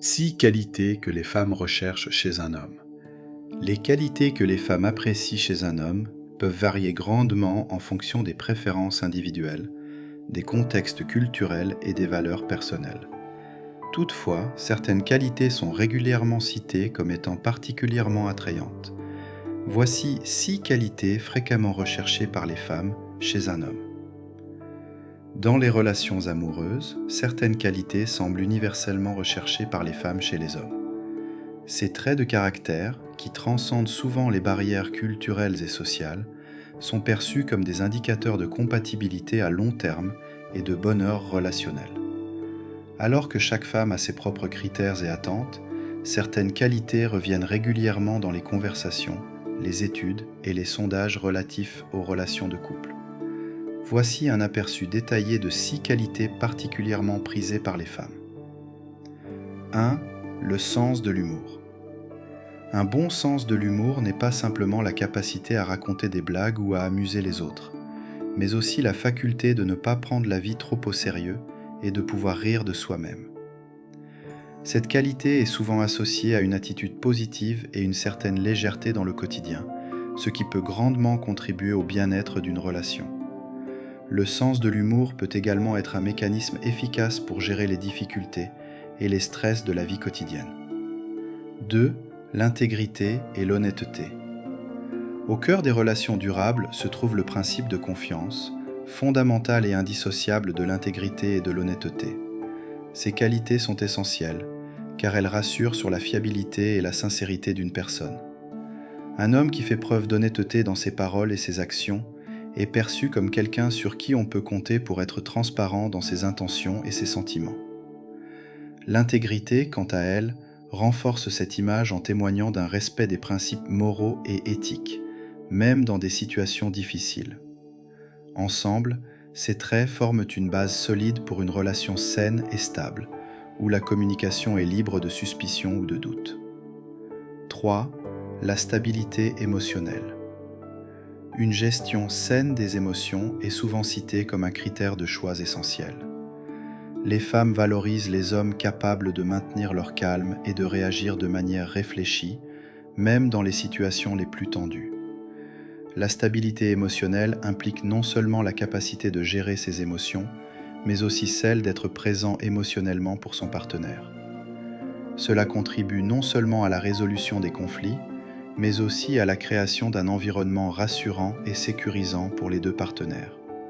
6 qualités que les femmes recherchent chez un homme. Les qualités que les femmes apprécient chez un homme peuvent varier grandement en fonction des préférences individuelles, des contextes culturels et des valeurs personnelles. Toutefois, certaines qualités sont régulièrement citées comme étant particulièrement attrayantes. Voici 6 qualités fréquemment recherchées par les femmes chez un homme. Dans les relations amoureuses, certaines qualités semblent universellement recherchées par les femmes chez les hommes. Ces traits de caractère, qui transcendent souvent les barrières culturelles et sociales, sont perçus comme des indicateurs de compatibilité à long terme et de bonheur relationnel. Alors que chaque femme a ses propres critères et attentes, certaines qualités reviennent régulièrement dans les conversations, les études et les sondages relatifs aux relations de couple. Voici un aperçu détaillé de 6 qualités particulièrement prisées par les femmes. 1. Le sens de l'humour. Un bon sens de l'humour n'est pas simplement la capacité à raconter des blagues ou à amuser les autres, mais aussi la faculté de ne pas prendre la vie trop au sérieux et de pouvoir rire de soi-même. Cette qualité est souvent associée à une attitude positive et une certaine légèreté dans le quotidien, ce qui peut grandement contribuer au bien-être d'une relation. Le sens de l'humour peut également être un mécanisme efficace pour gérer les difficultés et les stress de la vie quotidienne. 2. L'intégrité et l'honnêteté. Au cœur des relations durables se trouve le principe de confiance, fondamental et indissociable de l'intégrité et de l'honnêteté. Ces qualités sont essentielles, car elles rassurent sur la fiabilité et la sincérité d'une personne. Un homme qui fait preuve d'honnêteté dans ses paroles et ses actions est perçu comme quelqu'un sur qui on peut compter pour être transparent dans ses intentions et ses sentiments. L'intégrité, quant à elle, renforce cette image en témoignant d'un respect des principes moraux et éthiques, même dans des situations difficiles. Ensemble, ces traits forment une base solide pour une relation saine et stable, où la communication est libre de suspicion ou de doute. 3. La stabilité émotionnelle. Une gestion saine des émotions est souvent citée comme un critère de choix essentiel. Les femmes valorisent les hommes capables de maintenir leur calme et de réagir de manière réfléchie, même dans les situations les plus tendues. La stabilité émotionnelle implique non seulement la capacité de gérer ses émotions, mais aussi celle d'être présent émotionnellement pour son partenaire. Cela contribue non seulement à la résolution des conflits, mais aussi à la création d'un environnement rassurant et sécurisant pour les deux partenaires.